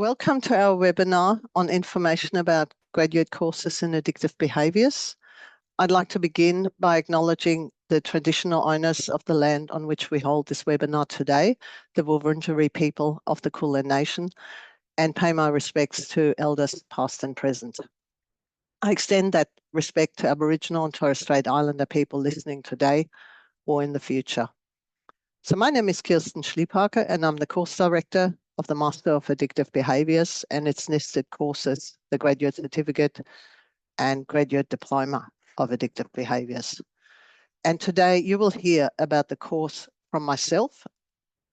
Welcome to our webinar on information about graduate courses in addictive behaviours. I'd like to begin by acknowledging the traditional owners of the land on which we hold this webinar today, the Wurundjeri people of the Kulin Nation, and pay my respects to elders past and present. I extend that respect to Aboriginal and Torres Strait Islander people listening today or in the future. So my name is Kirsten Schlieparker and I'm the course director of the Master of Addictive Behaviours and its nested courses, the Graduate Certificate and Graduate Diploma of Addictive Behaviours. And today you will hear about the course from myself,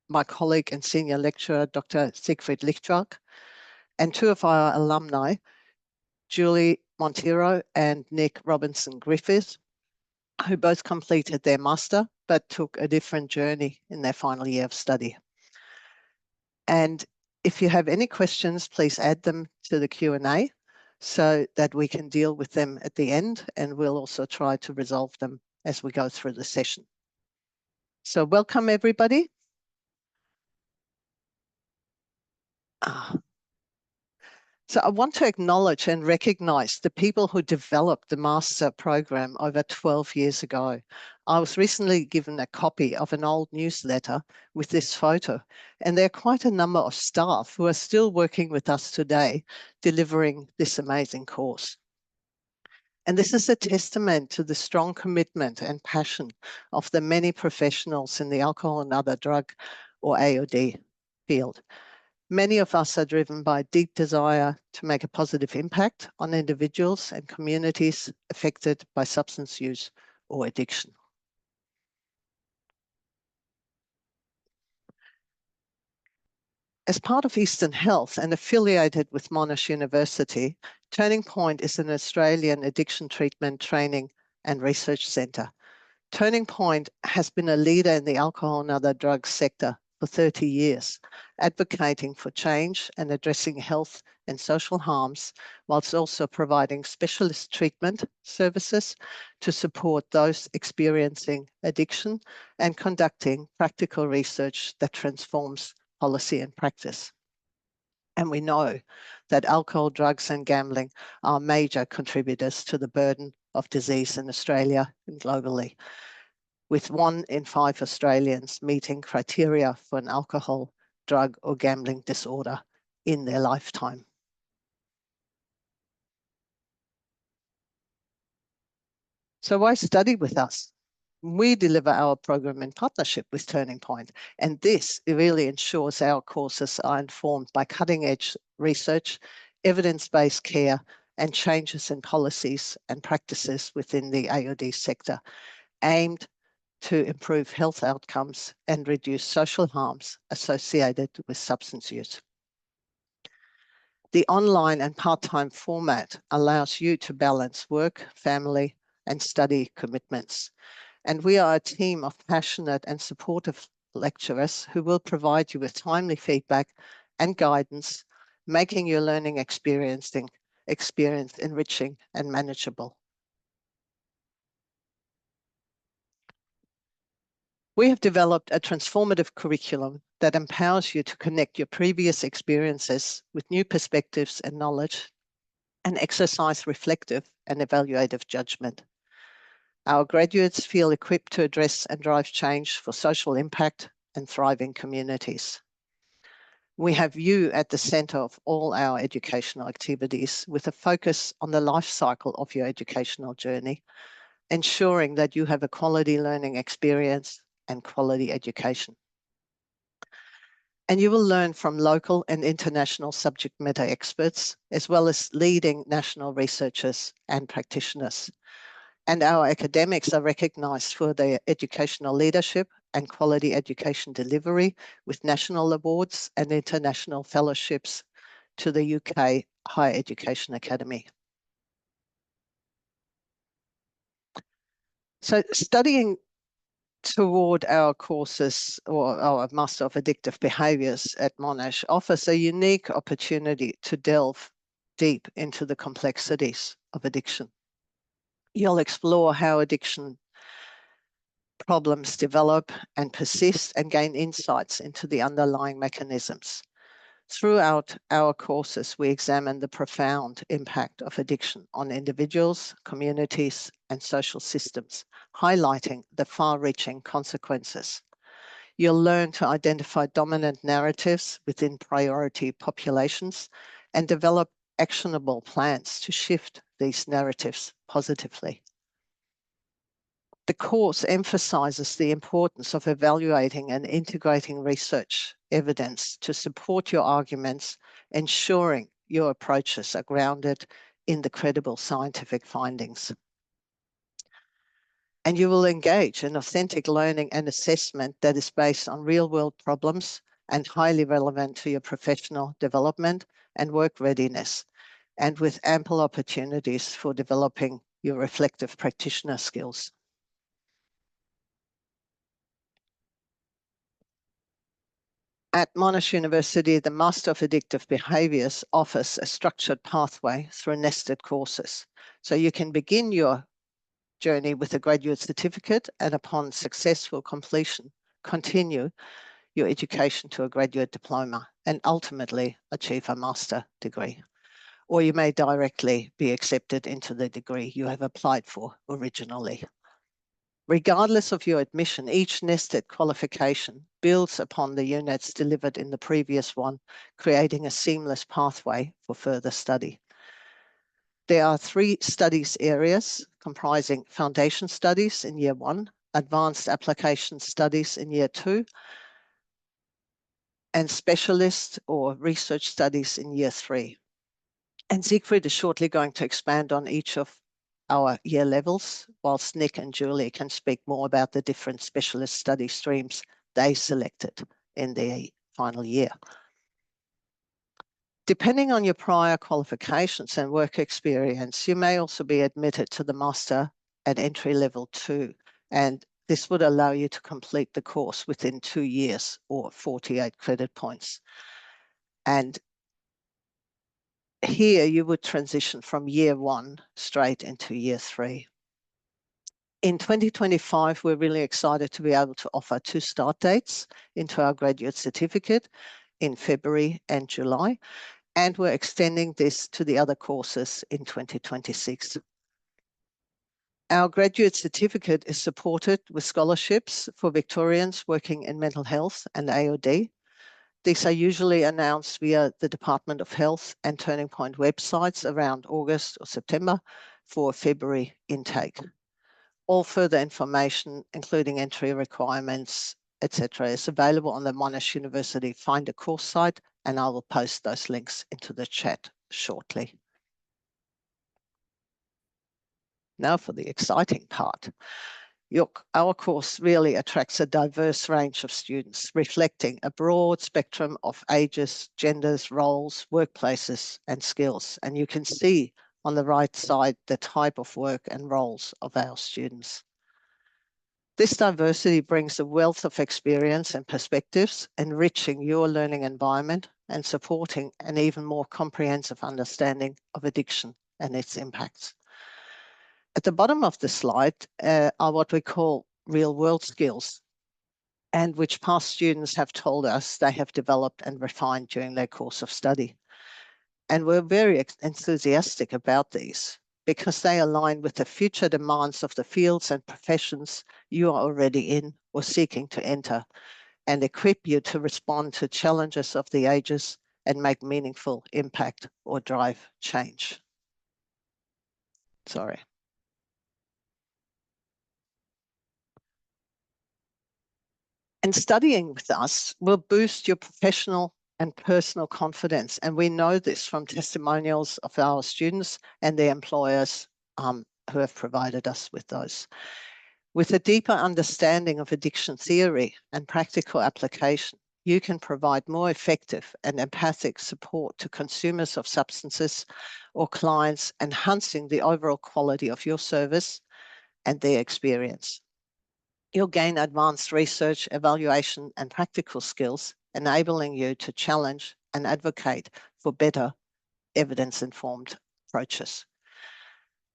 my colleague and senior lecturer, Dr. Siegfried Lichtwark, and two of our alumni, Julie Monteiro and Nick Robinson-Griffith, who both completed their master but took a different journey in their final year of study. And if you have any questions, please add them to the Q&A so that we can deal with them at the end, and we'll also try to resolve them as we go through the session. So welcome everybody. So I want to acknowledge and recognise the people who developed the master program over 12 years ago. I was recently given a copy of an old newsletter with this photo, and there are quite a number of staff who are still working with us today, delivering this amazing course. And this is a testament to the strong commitment and passion of the many professionals in the alcohol and other drug or AOD field. Many of us are driven by a deep desire to make a positive impact on individuals and communities affected by substance use or addiction. As part of Eastern Health and affiliated with Monash University, Turning Point is an Australian addiction treatment training and research centre. Turning Point has been a leader in the alcohol and other drugs sector for 30 years, advocating for change and addressing health and social harms, whilst also providing specialist treatment services to support those experiencing addiction and conducting practical research that transforms policy and practice. And we know that alcohol, drugs and gambling are major contributors to the burden of disease in Australia and globally, with 1 in 5 Australians meeting criteria for an alcohol, drug or gambling disorder in their lifetime. So why study with us? We deliver our program in partnership with Turning Point, and this really ensures our courses are informed by cutting-edge research, evidence-based care, and changes in policies and practices within the AOD sector, aimed to improve health outcomes and reduce social harms associated with substance use. The online and part-time format allows you to balance work, family, and study commitments. And we are a team of passionate and supportive lecturers who will provide you with timely feedback and guidance, making your learning experience enriching and manageable. We have developed a transformative curriculum that empowers you to connect your previous experiences with new perspectives and knowledge and exercise reflective and evaluative judgment. Our graduates feel equipped to address and drive change for social impact and thriving communities. We have you at the centre of all our educational activities with a focus on the life cycle of your educational journey, ensuring that you have a quality learning experience and quality education. And you will learn from local and international subject matter experts, as well as leading national researchers and practitioners. And our academics are recognised for their educational leadership and quality education delivery with national awards and international fellowships to the UK Higher Education Academy. So studying toward our courses or our Master of Addictive Behaviours at Monash offers a unique opportunity to delve deep into the complexities of addiction. You'll explore how addiction problems develop and persist and gain insights into the underlying mechanisms. Throughout our courses, we examine the profound impact of addiction on individuals, communities, and social systems, highlighting the far-reaching consequences. You'll learn to identify dominant narratives within priority populations and develop actionable plans to shift these narratives positively. The course emphasizes the importance of evaluating and integrating research evidence to support your arguments, ensuring your approaches are grounded in the credible scientific findings. And you will engage in authentic learning and assessment that is based on real-world problems and highly relevant to your professional development and work readiness, and with ample opportunities for developing your reflective practitioner skills. At Monash University, the Master of Addictive Behaviours offers a structured pathway through nested courses. So you can begin your journey with a graduate certificate and upon successful completion, continue your education to a graduate diploma and ultimately achieve a master degree. Or you may directly be accepted into the degree you have applied for originally. Regardless of your admission, each nested qualification builds upon the units delivered in the previous one, creating a seamless pathway for further study. There are 3 studies areas comprising foundation studies in year 1, advanced application studies in year 2, and specialist or research studies in year 3. And Siegfried is shortly going to expand on each of our year levels, whilst Nick and Julie can speak more about the different specialist study streams they selected in their final year. Depending on your prior qualifications and work experience, you may also be admitted to the Master at entry level 2, and this would allow you to complete the course within 2 years or 48 credit points. And here you would transition from year 1 straight into year 3. In 2025, we're really excited to be able to offer 2 start dates into our graduate certificate in February and July, and we're extending this to the other courses in 2026. Our graduate certificate is supported with scholarships for Victorians working in mental health and AOD. These are usually announced via the Department of Health and Turning Point websites around August or September for February intake. All further information, including entry requirements, etc., is available on the Monash University Find a Course site, and I will post those links into the chat shortly. Now for the exciting part. Our course really attracts a diverse range of students, reflecting a broad spectrum of ages, genders, roles, workplaces, and skills. And you can see on the right side the type of work and roles of our students. This diversity brings a wealth of experience and perspectives, enriching your learning environment and supporting an even more comprehensive understanding of addiction and its impacts. At the bottom of the slide are what we call real-world skills, and which past students have told us they have developed and refined during their course of study. And we're very enthusiastic about these because they align with the future demands of the fields and professions you are already in or seeking to enter, and equip you to respond to challenges of the ages and make meaningful impact or drive change. Sorry. And studying with us will boost your professional and personal confidence. And we know this from testimonials of our students and their employers who have provided us with those. With a deeper understanding of addiction theory and practical application, you can provide more effective and empathic support to consumers of substances or clients, enhancing the overall quality of your service and their experience. You'll gain advanced research, evaluation, and practical skills, enabling you to challenge and advocate for better evidence-informed approaches.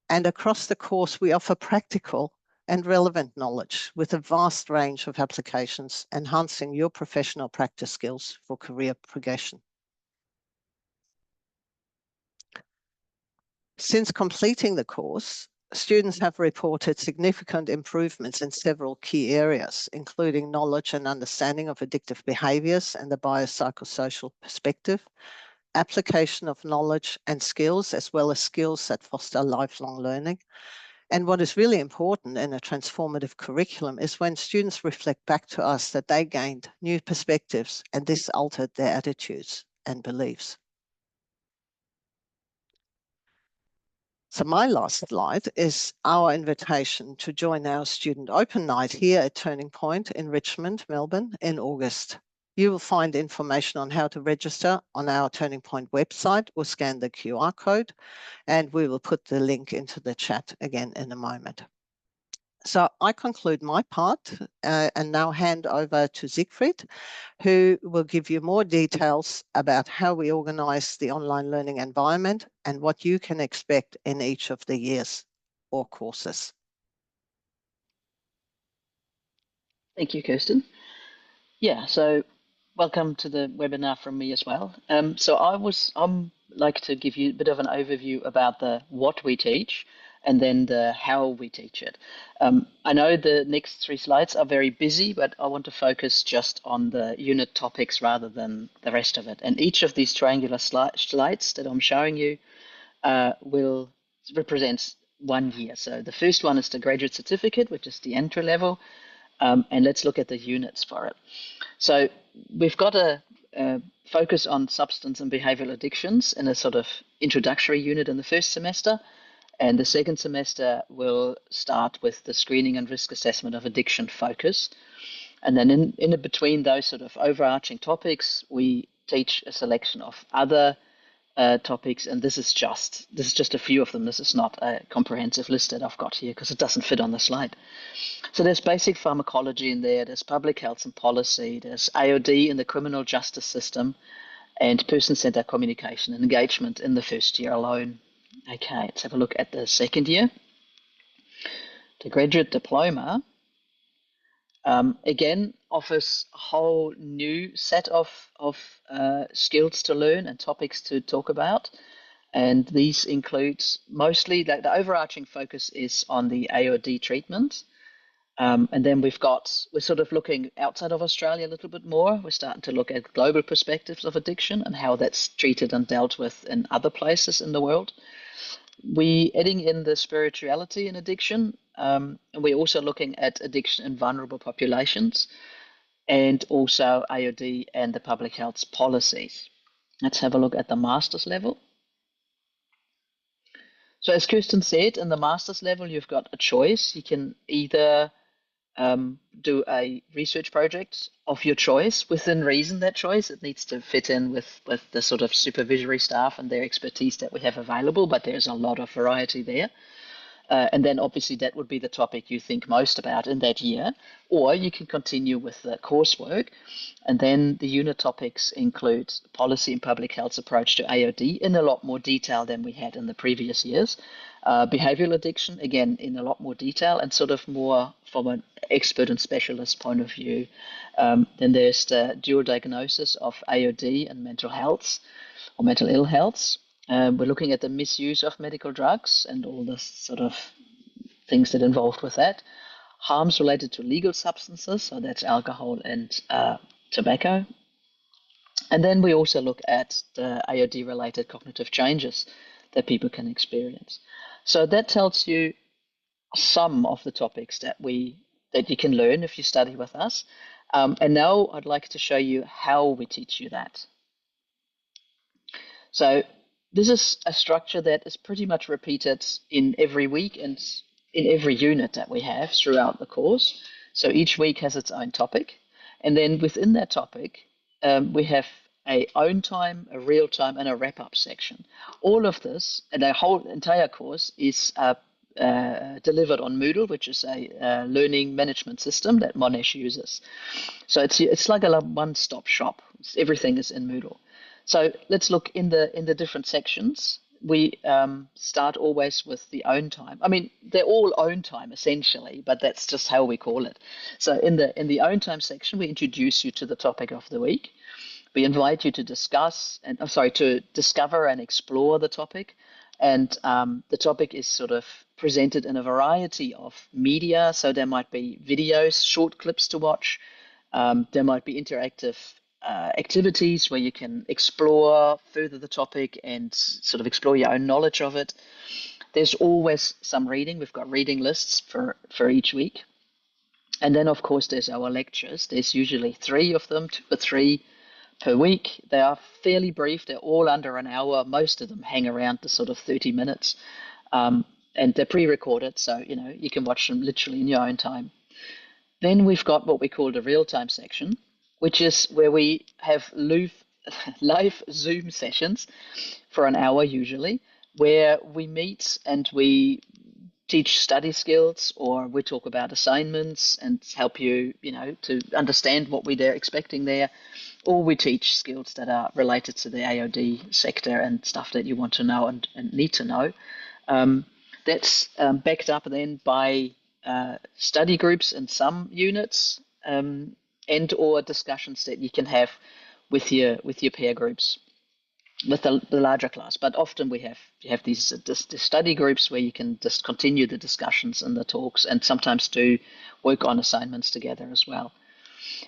And across the course, we offer practical and relevant knowledge with a vast range of applications, enhancing your professional practice skills for career progression. Since completing the course, students have reported significant improvements in several key areas, including knowledge and understanding of addictive behaviours and the biopsychosocial perspective, application of knowledge and skills, as well as skills that foster lifelong learning. And what is really important in a transformative curriculum is when students reflect back to us that they gained new perspectives and this altered their attitudes and beliefs. So my last slide is our invitation to join our student open night here at Turning Point in Richmond, Melbourne in August. You will find information on how to register on our Turning Point website or scan the QR code, and we will put the link into the chat again in a moment. So I conclude my part and now hand over to Siegfried, who will give you more details about how we organise the online learning environment and what you can expect in each of the years or courses. Thank you, Kirsten. Yeah, so welcome to the webinar from me as well. So I'm like to give you a bit of an overview about the what we teach and then the how we teach it. I know the next 3 slides are very busy, but I want to focus just on the unit topics rather than the rest of it. And each of these triangular slides that I'm showing you will represent 1 year. So the first one is the graduate certificate, which is the entry level. And let's look at the units for it. So we've got a focus on substance and behavioral addictions in a sort of introductory unit in the first semester. And the second semester will start with the screening and risk assessment of addiction focus. And then in between those sort of overarching topics, we teach a selection of other topics, and this is just a few of them. This is not a comprehensive list that I've got here because it doesn't fit on the slide. So there's basic pharmacology in there, there's public health and policy, there's AOD in the criminal justice system, and person-centered communication and engagement in the first year alone. Okay, let's have a look at the second year. The graduate diploma, again, offers a whole new set of skills to learn and topics to talk about. And these include mostly, the overarching focus is on the AOD treatment. And then we're sort of looking outside of Australia a little bit more. We're starting to look at global perspectives of addiction and how that's treated and dealt with in other places in the world. We're adding in the spirituality in addiction, and we're also looking at addiction in vulnerable populations and also AOD and the public health policies. Let's have a look at the master's level. So as Kirsten said, in the master's level, you've got a choice. You can either do a research project of your choice, within reason that choice. It needs to fit in with the sort of supervisory staff and their expertise that we have available, but there's a lot of variety there. And then obviously that would be the topic you think most about in that year, or you can continue with the coursework. And then the unit topics include policy and public health's approach to AOD in a lot more detail than we had in the previous years. Behavioral addiction, again, in a lot more detail and sort of more from an expert and specialist point of view. Then there's the dual diagnosis of AOD and mental health or mental ill health. We're looking at the misuse of medical drugs and all the sort of things that are involved with that. Harms related to legal substances, so that's alcohol and tobacco. And then we also look at the AOD-related cognitive changes that people can experience. So that tells you some of the topics that you can learn if you study with us. And now I'd like to show you how we teach you that. So this is a structure that is pretty much repeated in every week and in every unit that we have throughout the course. So each week has its own topic. And then within that topic, we have a own time, a real time, and a wrap-up section. All of this, and the whole entire course is delivered on Moodle, which is a learning management system that Monash uses. So it's like a one-stop shop. Everything is in Moodle. So let's look in the different sections. We start always with the own time. I mean, they're all own time essentially, but that's just how we call it. So in the own time section, we introduce you to the topic of the week. We invite you to discuss to discover and explore the topic, And the topic is sort of presented in a variety of media. So there might be videos, short clips to watch. There might be interactive activities where you can explore further the topic and sort of explore your own knowledge of it. There's always some reading. We've got reading lists for each week. And then, of course, there's our lectures. There's usually 3 of them, 2 or 3 per week. They are fairly brief. They're all under an hour. Most of them hang around the sort of 30 minutes. And they're pre-recorded, so you can watch them literally in your own time. Then we've got what we call the real-time section, which is where we have live Zoom sessions for an hour usually, where we meet and we teach study skills, or we talk about assignments and help you, to understand what they're expecting there, or we teach skills that are related to the AOD sector and stuff that you want to know and need to know. That's backed up then by study groups in some units, and or discussions that you can have with your peer groups, with the larger class. But often you have these study groups where you can just continue the discussions and the talks, and sometimes do work on assignments together as well.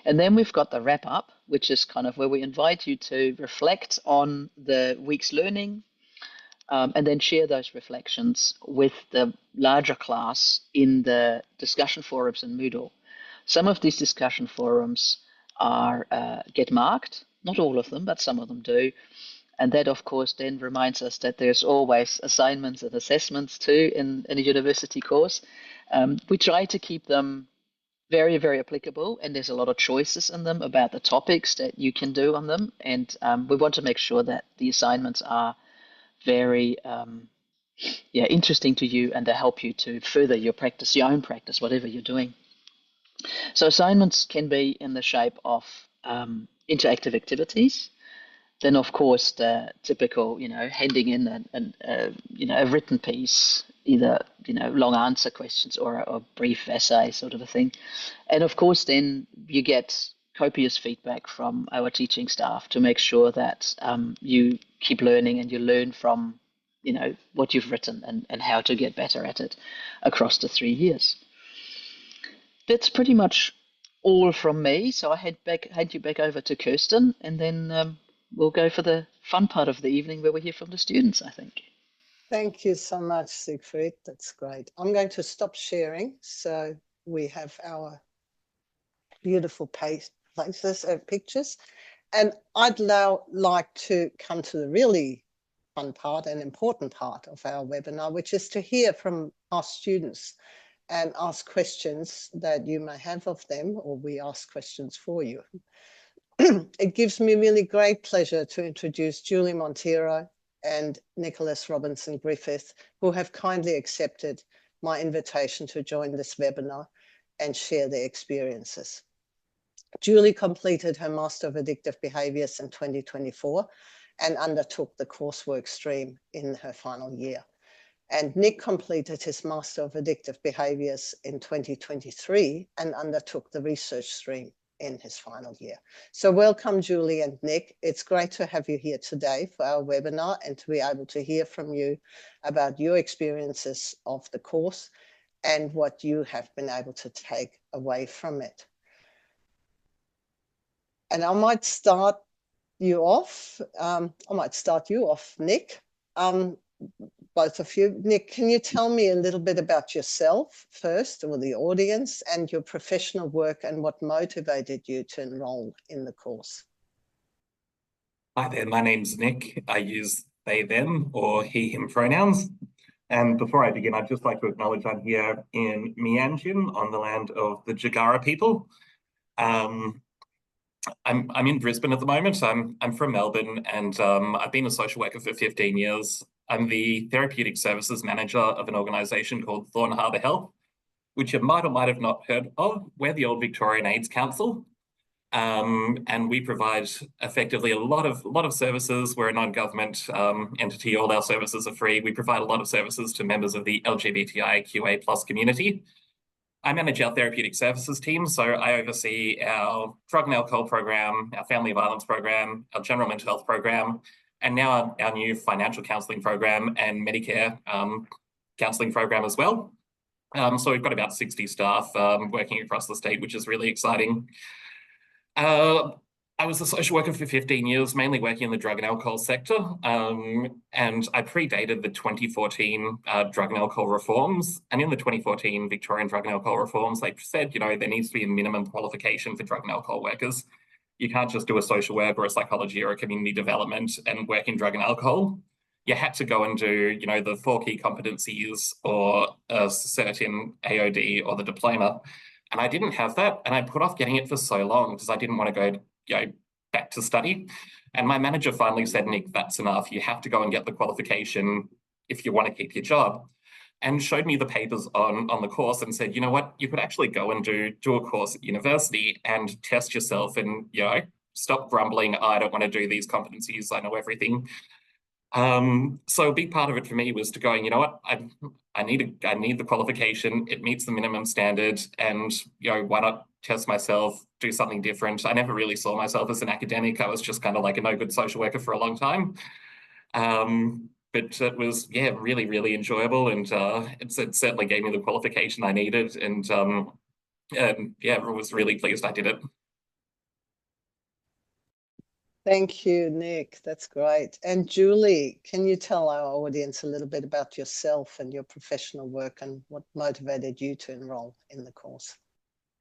And then we've got the wrap up, which is kind of where we invite you to reflect on the week's learning, and then share those reflections with the larger class in the discussion forums in Moodle. Some of these discussion forums get marked, not all of them, but some of them do. And that, of course, then reminds us that there's always assignments and assessments too in a university course. We try to keep them very, very applicable, and there's a lot of choices in them about the topics that you can do on them. And we want to make sure that the assignments are very interesting to you, and they help you to further your practice, your own practice, whatever you're doing. So assignments can be in the shape of interactive activities. Then, of course, the typical, handing in a written piece, either, long answer questions or a brief essay sort of a thing. And of course, then you get copious feedback from our teaching staff to make sure that you keep learning and you learn from, what you've written and how to get better at it across the 3 years. That's pretty much all from me. So I hand you back over to Kirsten, and then we'll go for the fun part of the evening where we hear from the students, I think. Thank you so much, Siegfried. That's great. I'm going to stop sharing so we have our beautiful pictures. And I'd now like to come to the really fun part and important part of our webinar, which is to hear from our students and ask questions that you may have of them, or we ask questions for you. It gives me really great pleasure to introduce Julie Monteiro and Nicholas Robinson Griffith, who have kindly accepted my invitation to join this webinar and share their experiences. Julie completed her Master of Addictive Behaviours in 2024 and undertook the coursework stream in her final year. And Nick completed his Master of Addictive Behaviours in 2023 and undertook the research stream in his final year. So welcome, Julie and Nick. It's great to have you here today for our webinar and to be able to hear from you about your experiences of the course and what you have been able to take away from it. And I might start you off. Nick. Both of you. Nick, can you tell me a little bit about yourself first, or the audience, and your professional work and what motivated you to enroll in the course? Hi there, my name's Nick. I use they, them, or he, him pronouns. And before I begin, I'd just like to acknowledge I'm here in Mianjin on the land of the Jagara people. I'm in Brisbane at the moment. I'm from Melbourne, and I've been a social worker for 15 years. I'm the therapeutic services manager of an organisation called Thorn Harbour Health, which you might or might have not heard of. We're the old Victorian AIDS Council, and we provide effectively a lot of services. We're a non-government entity. All our services are free. We provide a lot of services to members of the LGBTIQA+ community. I manage our therapeutic services team, so I oversee our drug and alcohol program, our family violence program, our general mental health program. and now our new financial counselling program and Medicare counselling program as well. So we've got about 60 staff working across the state, which is really exciting. I was a social worker for 15 years, mainly working in the drug and alcohol sector, and I predated the 2014 drug and alcohol reforms. And in the 2014 Victorian drug and alcohol reforms, they said, you know, there needs to be a minimum qualification for drug and alcohol workers. You can't just do a social work or a psychology or a community development and work in drug and alcohol. You had to go and do, you know, the 4 key competencies or a cert in AOD or the diploma. And I didn't have that, and I put off getting it for so long because I didn't want to go, you know, back to study. And my manager finally said, Nick, that's enough. You have to go and get the qualification if you want to keep your job. And showed me the papers on the course and said, you know what, you could actually go and do a course at university and test yourself and, you know, stop grumbling, I don't want to do these competencies, I know everything. So a big part of it for me was to going, you know what, I need the qualification, it meets the minimum standard, and, you know, why not test myself, do something different. I never really saw myself as an academic. I was just kind of like a no good social worker for a long time. But it was, yeah, really, really enjoyable, and it certainly gave me the qualification I needed, and yeah, I was really pleased I did it. Thank you, Nick. That's great. And Julie, can you tell our audience a little bit about yourself and your professional work and what motivated you to enroll in the course?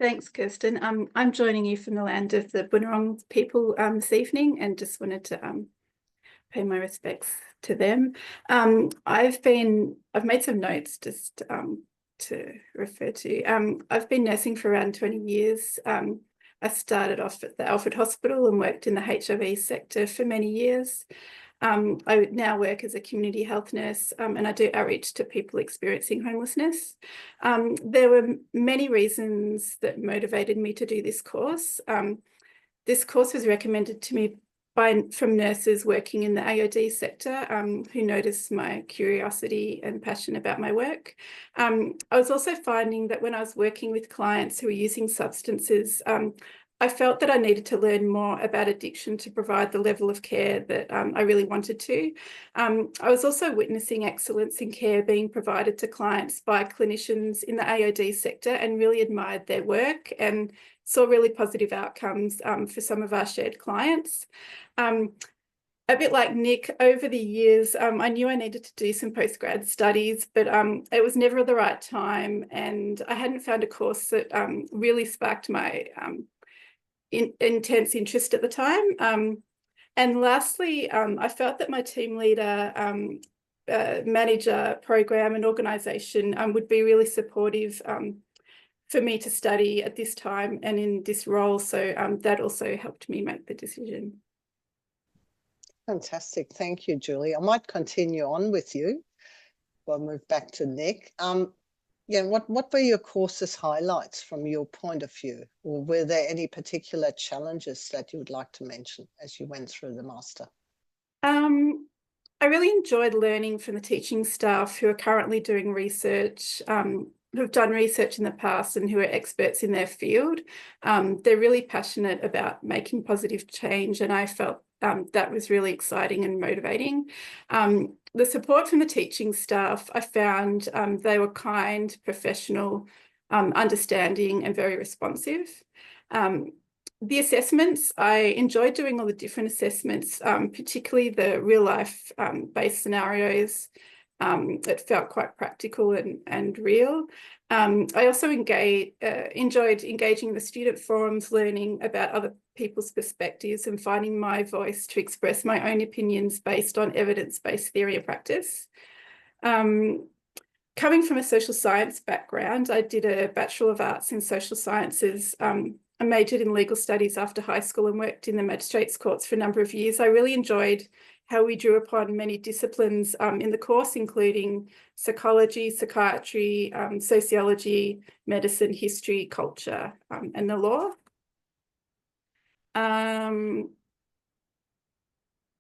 Thanks, Kirsten. I'm joining you from the land of the Bunurong people this evening, and just wanted to pay my respects to them. I've made some notes just to refer to. I've been nursing for around 20 years. I started off at the Alfred Hospital and worked in the HIV sector for many years. I now work as a community health nurse, and I do outreach to people experiencing homelessness. There were many reasons that motivated me to do this course. This course was recommended to me from nurses working in the AOD sector who noticed my curiosity and passion about my work. I was also finding that when I was working with clients who were using substances, I felt that I needed to learn more about addiction to provide the level of care that I really wanted to. I was also witnessing excellence in care being provided to clients by clinicians in the AOD sector, and really admired their work and saw really positive outcomes for some of our shared clients. A bit like Nick, over the years, I knew I needed to do some postgrad studies, but it was never the right time, and I hadn't found a course that really sparked my intense interest at the time. And lastly, I felt that my team leader, manager, program and organisation would be really supportive for me to study at this time and in this role. So that also helped me make the decision. Fantastic. Thank you, Julie. I might continue on with you. I'll move back to Nick. Yeah, what were your course's highlights from your point of view? Or were there any particular challenges that you would like to mention as you went through the master? I really enjoyed learning from the teaching staff who are currently doing research, who've done research in the past and who are experts in their field. They're really passionate about making positive change, and I felt that was really exciting and motivating. The support from the teaching staff, I found they were kind, professional, understanding and very responsive. The assessments, I enjoyed doing all the different assessments, particularly the real life based scenarios. It felt quite practical and real. I also enjoyed engaging in the student forums, learning about other people's perspectives and finding my voice to express my own opinions based on evidence-based theory and practice. Coming from a social science background, I did a Bachelor of Arts in Social Sciences. I majored in legal studies after high school and worked in the magistrates courts for a number of years. I really enjoyed how we drew upon many disciplines in the course, including psychology, psychiatry, sociology, medicine, history, culture, and the law.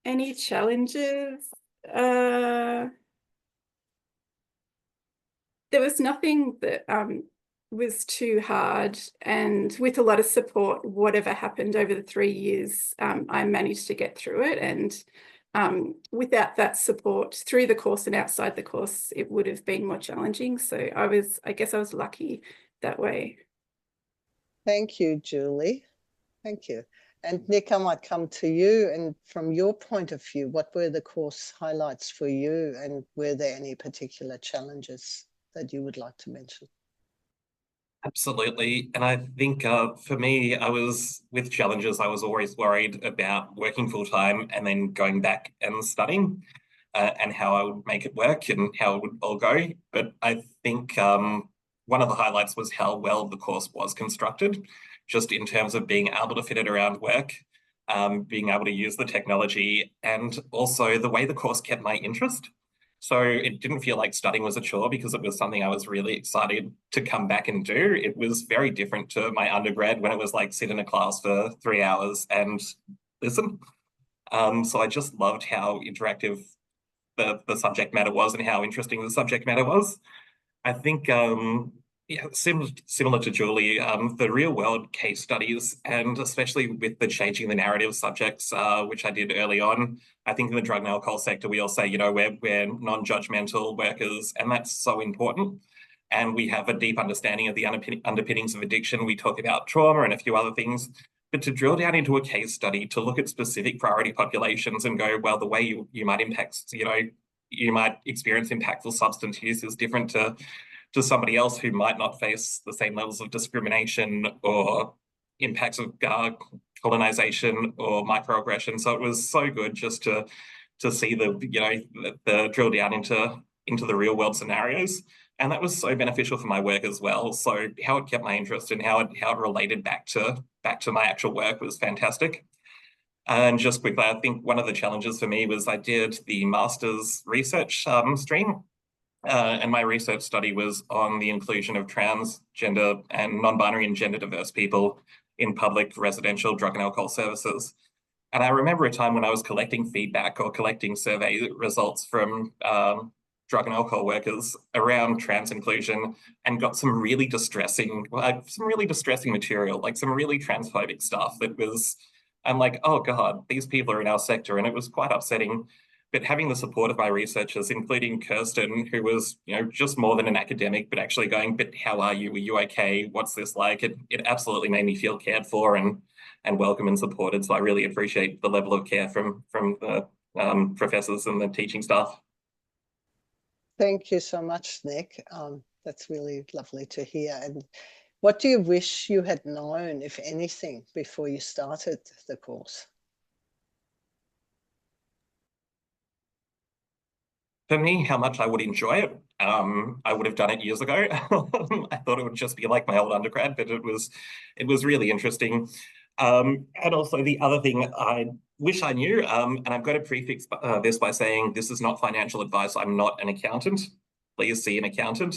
Any challenges? There was nothing that was too hard, and with a lot of support, whatever happened over the 3 years, I managed to get through it, and without that support through the course and outside the course, it would have been more challenging. So I guess I was lucky that way. Thank you, Julie. Thank you. And Nick, I might come to you. And from your point of view, what were the course highlights for you? And were there any particular challenges that you would like to mention? Absolutely. And I think for me, with challenges, I was always worried about working full time and then going back and studying and how I would make it work and how it would all go. But I think one of the highlights was how well the course was constructed, just in terms of being able to fit it around work, being able to use the technology, and also the way the course kept my interest. So it didn't feel like studying was a chore because it was something I was really excited to come back and do. It was very different to my undergrad when it was like sit in a class for 3 hours and listen. So I just loved how interactive the subject matter was and how interesting the subject matter was. I think yeah, similar to Julie, the real world case studies, and especially with the changing the narrative subjects, which I did early on. I think in the drug and alcohol sector, we all say, you know, we're non-judgmental workers, and that's so important. And we have a deep understanding of the underpinnings of addiction. We talk about trauma and a few other things, but to drill down into a case study, to look at specific priority populations and go, well, the way you might impact, you know, you might experience impactful substance use is different to somebody else who might not face the same levels of discrimination or impacts of colonization or microaggression. So it was so good just to see the drill down into the real world scenarios. And that was so beneficial for my work as well. So how it kept my interest and how it related back to my actual work was fantastic. And just quickly, I think one of the challenges for me was I did the master's research stream. And my research study was on the inclusion of transgender and non-binary and gender diverse people in public residential drug and alcohol services. And I remember a time when I was collecting feedback or collecting survey results from drug and alcohol workers around trans inclusion and got some really distressing material, like some really transphobic stuff that was, I'm like, oh God, these people are in our sector. And it was quite upsetting. But having the support of my researchers, including Kirsten, who was, you know, just more than an academic, but actually going, but how are you? Are you okay? What's this like? It absolutely made me feel cared for and welcome and supported. So I really appreciate the level of care from the professors and the teaching staff. Thank you so much, Nick. That's really lovely to hear. And what do you wish you had known, if anything, before you started the course? For me, how much I would enjoy it. I would have done it years ago. I thought it would just be like my old undergrad, but it was really interesting. And also the other thing I wish I knew, and I'm going to prefix this by saying this is not financial advice. I'm not an accountant. Please see an accountant.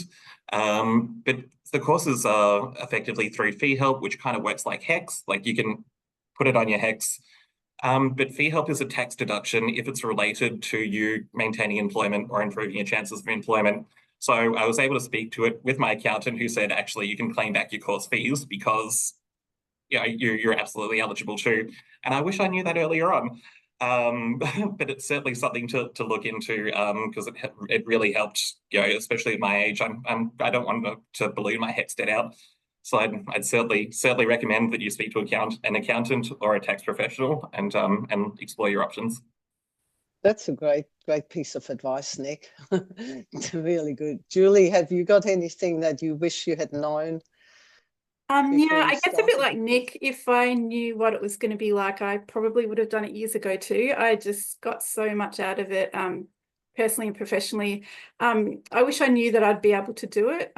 But the courses are effectively through fee help, which kind of works like HECS. Like you can put it on your HECS. But fee help is a tax deduction if it's related to you maintaining employment or improving your chances of employment. So I was able to speak to it with my accountant, who said, actually, you can claim back your course fees because you're absolutely eligible to. And I wish I knew that earlier on. But it's certainly something to look into because it really helped, you know, especially at my age. I don't want to balloon my HECS debt out. So I'd certainly recommend that you speak to an accountant or a tax professional and explore your options. That's a great piece of advice, Nick. It's really good. Julie, have you got anything that you wish you had known? Yeah, I guess a bit like Nick, if I knew what it was going to be like, I probably would have done it years ago too. I just got so much out of it, personally and professionally. I wish I knew that I'd be able to do it.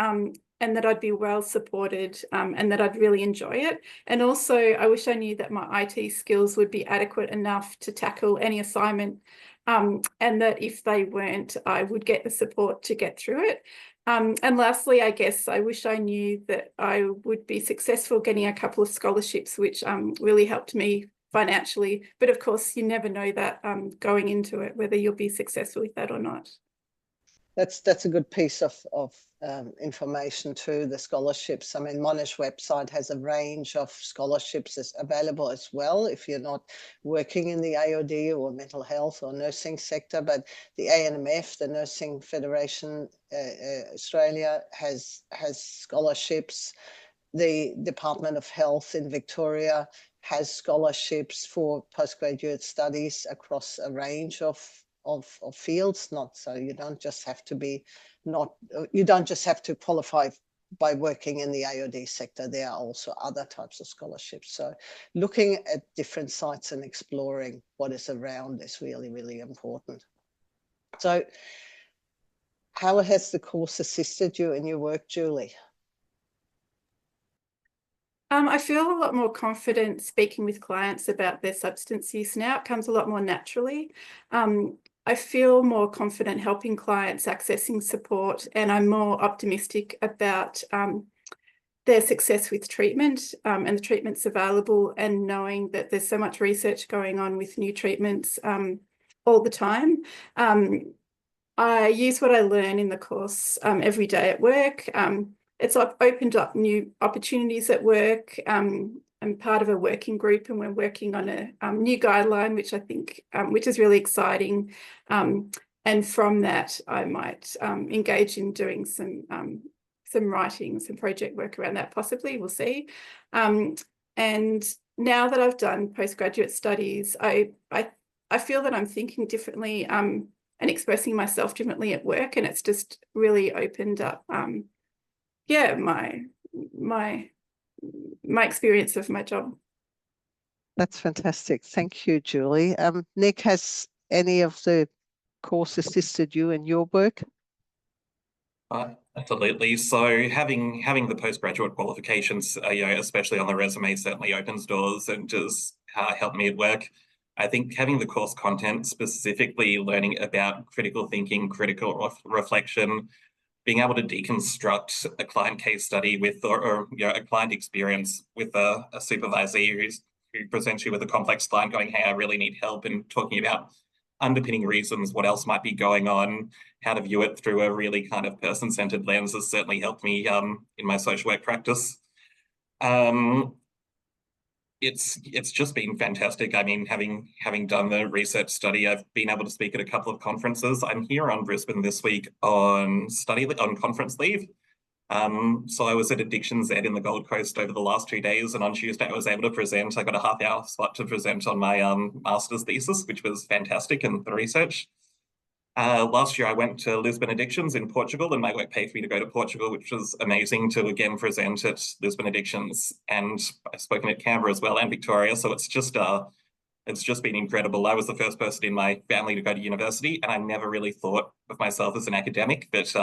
And that I'd be well supported and that I'd really enjoy it. And also, I wish I knew that my IT skills would be adequate enough to tackle any assignment and that if they weren't, I would get the support to get through it. And lastly, I guess I wish I knew that I would be successful getting a couple of scholarships, which really helped me financially. But of course, you never know that going into it, whether you'll be successful with that or not. That's a good piece of information too, the scholarships. I mean, Monash website has a range of scholarships available as well if you're not working in the AOD or mental health or nursing sector, but the ANMF, the Nursing Federation Australia, has scholarships. The Department of Health in Victoria has scholarships for postgraduate studies across a range of fields. Not so you don't just have to qualify by working in the AOD sector. There are also other types of scholarships. So looking at different sites and exploring what is around is really, really important. So how has the course assisted you in your work, Julie? I feel a lot more confident speaking with clients about their substance use now. It comes a lot more naturally. I feel more confident helping clients accessing support, and I'm more optimistic about their success with treatment and the treatments available, and knowing that there's so much research going on with new treatments all the time. I use what I learn in the course every day at work. It's opened up new opportunities at work. I'm part of a working group, and we're working on a new guideline, which I think, which is really exciting. And from that, I might engage in doing some writing, some project work around that, possibly. We'll see. And now that I've done postgraduate studies, I feel that I'm thinking differently and expressing myself differently at work, and it's just really opened up yeah, my experience of my job. That's fantastic. Thank you, Julie. Nick, has any of the course assisted you in your work? Absolutely. So having the postgraduate qualifications, especially on the resume, certainly opens doors and does help me at work. I think having the course content, specifically learning about critical thinking, critical reflection, being able to deconstruct a client case study with, or a client experience with a supervisor who presents you with a complex client going, hey, I really need help, and talking about underpinning reasons, what else might be going on, how to view it through a really kind of person-centered lens has certainly helped me in my social work practice. It's just been fantastic. I mean, having done the research study, I've been able to speak at a couple of conferences. I'm here on Brisbane this week on conference leave. So I was at Addictions Ed in the Gold Coast over the last 2 days, and on Tuesday I was able to present. I got a half-hour slot to present on my master's thesis, which was fantastic in the research. Last year I went to Lisbon Addictions in Portugal, and my work paid for me to go to Portugal, which was amazing to again present at Lisbon Addictions. And I've spoken at Canberra as well and Victoria, so it's just been incredible. I was the first person in my family to go to university, and I never really thought of myself as an academic, but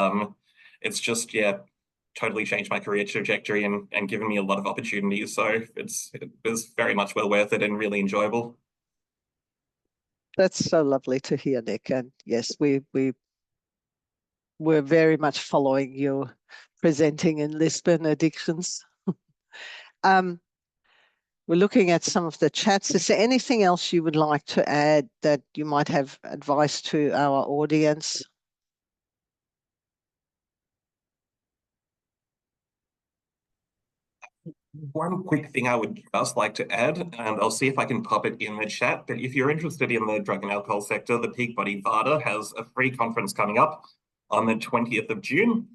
it's just, yeah, totally changed my career trajectory and given me a lot of opportunities. So it was very much well worth it and really enjoyable. That's so lovely to hear, Nick. And yes, we're very much following you presenting in Lisbon Addictions. We're looking at some of the chats. Is there anything else you would like to add that you might have advice to our audience? One quick thing I would just like to add, and I'll see if I can pop it in the chat, but if you're interested in the drug and alcohol sector, the Peak Body VADA has a free conference coming up on the 20th of June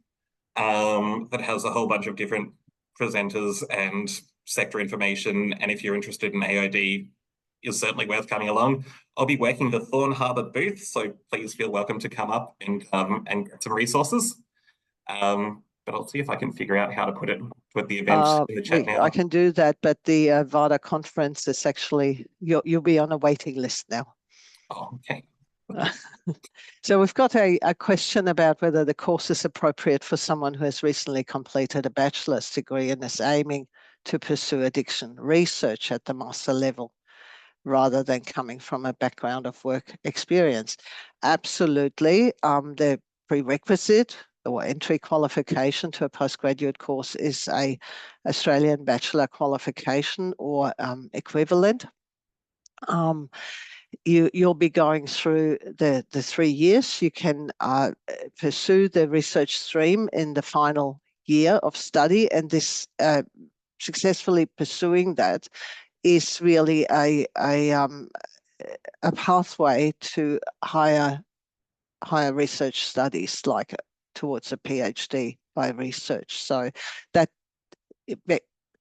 that has a whole bunch of different presenters and sector information. And if you're interested in AOD, is certainly worth coming along. I'll be working the Thorn Harbour booth, so please feel welcome to come up and get some resources. But I'll see if I can figure out how to put the event in the chat now. I can do that, but the VADA conference is actually, you'll be on a waiting list now. Oh, okay. So we've got a question about whether the course is appropriate for someone who has recently completed a bachelor's degree and is aiming to pursue addiction research at the master level, rather than coming from a background of work experience. Absolutely. The prerequisite or entry qualification to a postgraduate course is a Australian bachelor qualification or equivalent. you'll be going through the 3 years. You can pursue the research stream in the final year of study, and this successfully pursuing that is really a pathway to higher research studies, like towards a PhD by research. So that,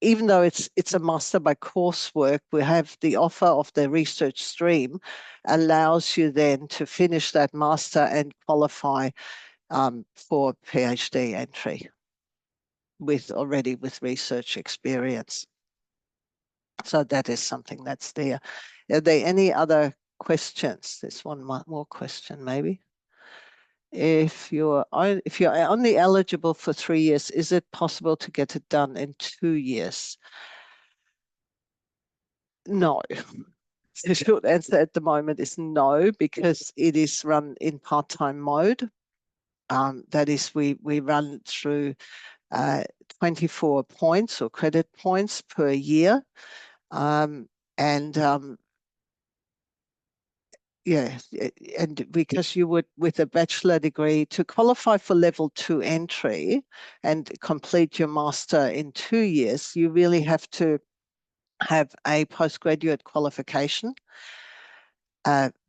even though it's a master by coursework, we have the offer of the research stream allows you then to finish that master and qualify for PhD entry with research experience. So that is something that's there. Are there any other questions? There's one more question maybe. If you're only eligible for 3 years, is it possible to get it done in 2 years? No. The short answer at the moment is no, because it is run in part-time mode. That is, we run through 24 points or credit points per year. Yeah, and because you would, with a bachelor degree, to qualify for level 2 entry and complete your master in 2 years, you really have to have a postgraduate qualification,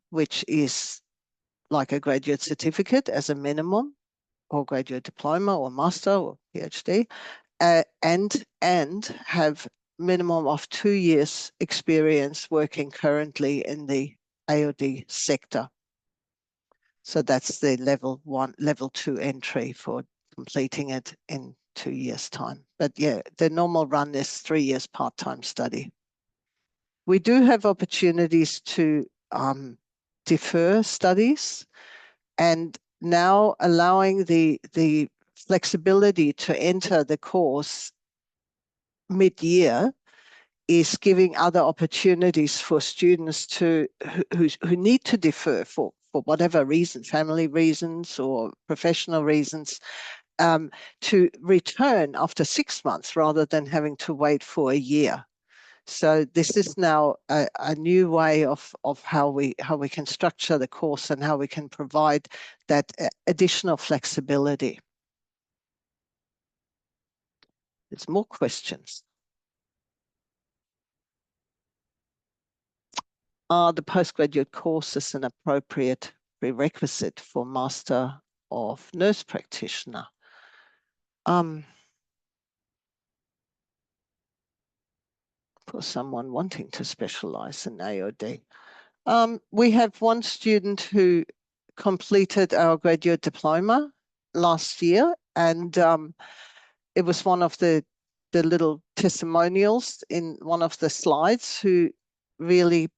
which is like a graduate certificate as a minimum, or graduate diploma or master or PhD, and have minimum of 2 years experience working currently in the AOD sector. So that's the level 2 entry for completing it in 2 years' time. But yeah, the normal run is 3 years part-time study. We do have opportunities to defer studies, and now allowing the flexibility to enter the course mid-year is giving other opportunities for students who need to defer for whatever reason, family reasons or professional reasons, to return after 6 months rather than having to wait for a year. So this is now a new way of how we can structure the course and how we can provide that additional flexibility. There's more questions. Are the postgraduate courses an appropriate prerequisite for Master of Nurse Practitioner? For someone wanting to specialize in AOD. We have one student who completed our graduate diploma last year, and it was one of the little testimonials in one of the slides, who really,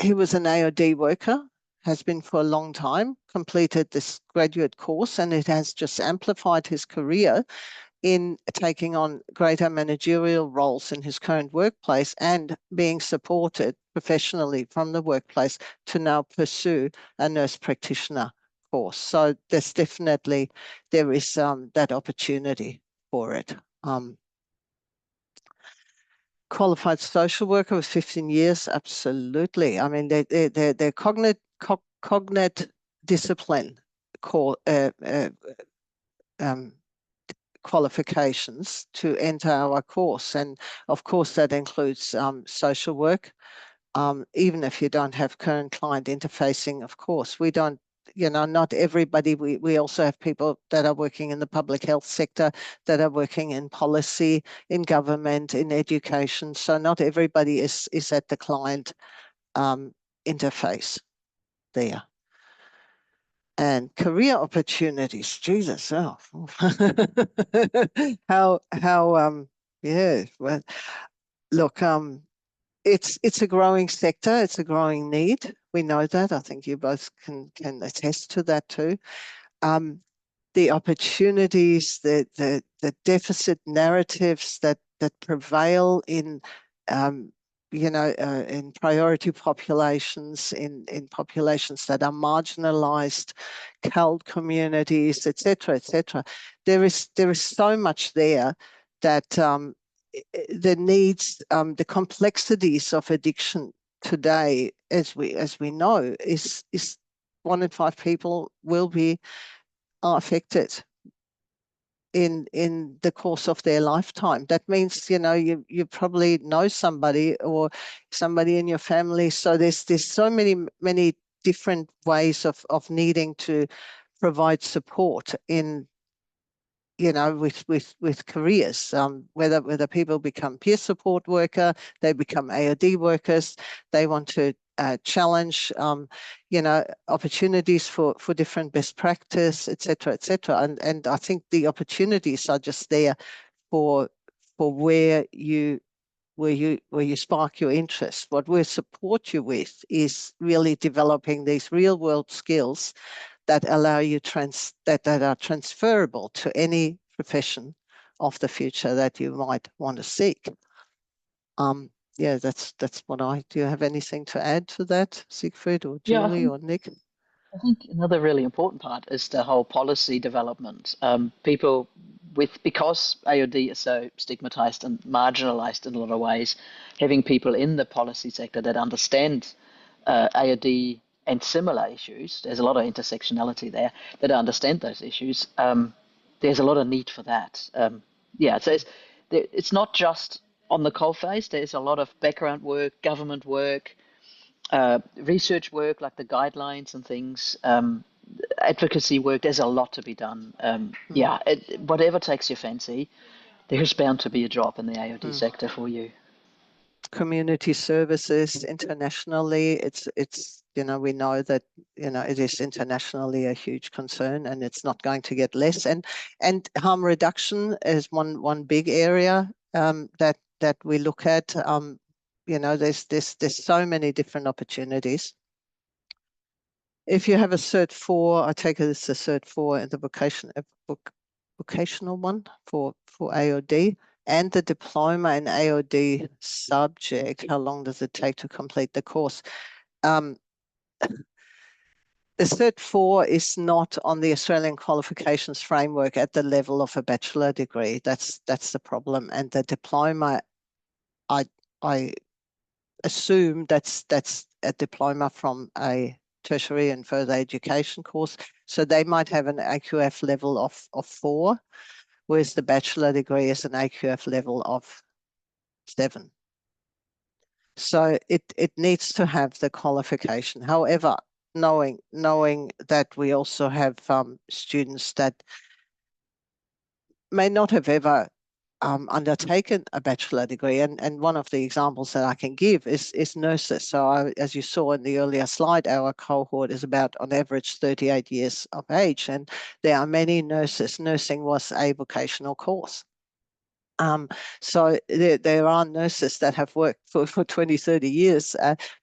he was an AOD worker, has been for a long time, completed this graduate course, and it has just amplified his career in taking on greater managerial roles in his current workplace and being supported professionally from the workplace to now pursue a nurse practitioner course. So there's definitely, there is that opportunity for it. Qualified social worker with 15 years, absolutely. I mean, they're cognate discipline qualifications to enter our course, and of course that includes social work. Even if you don't have current client interfacing, of course, we don't, not everybody, we also have people that are working in the public health sector, that are working in policy, in government, in education. So not everybody is at the client interface there. And career opportunities, Jesus, oh. Yeah, well, look, it's a growing sector, it's a growing need. We know that. I think you both can attest to that too. The opportunities, the deficit narratives that prevail in in priority populations, in populations that are marginalized, CALD communities, etc., etc. There is so much there that the needs, the complexities of addiction today, as we know, is 1 in 5 people are affected in the course of their lifetime. That means, you probably know somebody or somebody in your family. So there's so many different ways of needing to provide support in, with careers, whether people become peer support worker, they become AOD workers, they want to challenge, opportunities for different best practice, etc., etc. And I think the opportunities are just there for where you spark your interest. What we'll support you with is really developing these real world skills that allow you that are transferable to any profession of the future that you might want to seek. Yeah, that's what do you have anything to add to that, Siegfried or Julie or Nick? I think another really important part is the whole policy development. People because AOD is so stigmatized and marginalized in a lot of ways, having people in the policy sector that understand AOD and similar issues, there's a lot of intersectionality there, that understand those issues. There's a lot of need for that. So it's not just on the coalface. There's a lot of background work, government work, research work like the guidelines and things, advocacy work. There's a lot to be done. Whatever takes your fancy, there's bound to be a job in the AOD sector for you. Community services internationally, it's we know that it is internationally a huge concern, and it's not going to get less. And harm reduction is one big area that we look at. There's so many different opportunities. If you have a Cert 4, I take it it's a Cert 4 in the vocational one for AOD, and the diploma in AOD subject. How long does it take to complete the course? The Cert 4 is not on the Australian qualifications framework at the level of a bachelor degree. That's the problem. And the diploma, I assume that's a diploma from a tertiary and further education course. So they might have an AQF level of 4, whereas the bachelor degree is an AQF level of 7. So it needs to have the qualification. However, knowing that we also have students that may not have ever undertaken a bachelor degree, and one of the examples that I can give is nurses. So as you saw in the earlier slide, our cohort is about on average 38 years of age, and there are many nurses. Nursing was a vocational course. So there are nurses that have worked for 20, 30 years,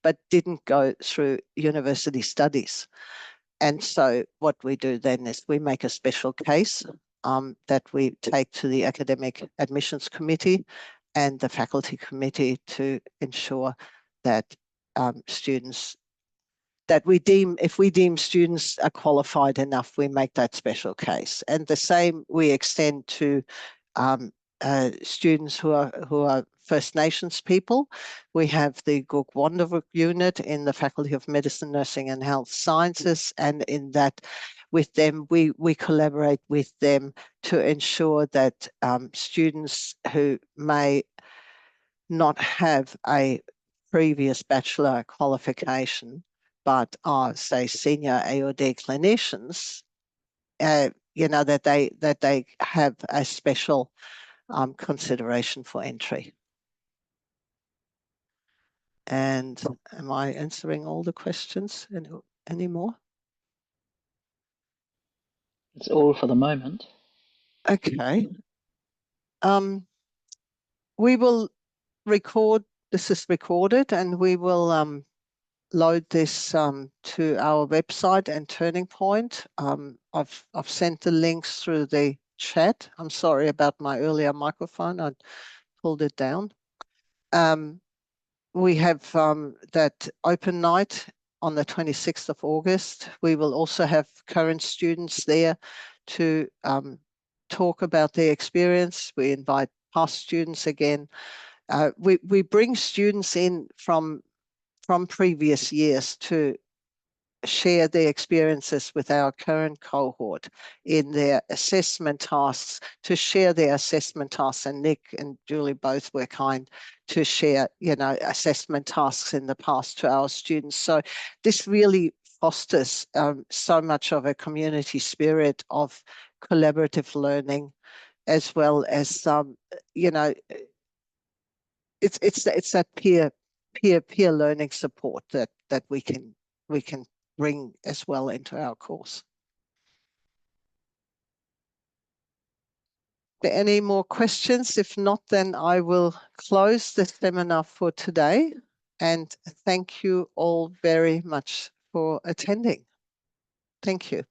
but didn't go through university studies. And so what we do then is we make a special case that we take to the Academic Admissions Committee and the Faculty Committee to ensure that students, if we deem students are qualified enough, we make that special case. And the same we extend to students who are First Nations people. We have the Gugwandavuk unit in the Faculty of Medicine, Nursing and Health Sciences, and in that, with them, we collaborate with them to ensure that students who may not have a previous bachelor qualification, but are, say, senior AOD clinicians, that they have a special consideration for entry. And am I answering all the questions anymore? It's all for the moment. Okay. We will record, this is recorded, and we will load this to our website and Turning Point. I've sent the links through the chat. I'm sorry about my earlier microphone. I pulled it down. We have that open night on the 26th of August. We will also have current students there to talk about their experience. We invite past students again. We bring students in from from previous years to share their experiences with our current cohort in their assessment tasks, to share their assessment tasks. And Nick and Julie both were kind to share, assessment tasks in the past to our students. So this really fosters so much of a community spirit of collaborative learning, as well as, it's that peer learning support that we can bring as well into our course. Are there any more questions? If not, then I will close the seminar for today, and thank you all very much for attending. Thank you.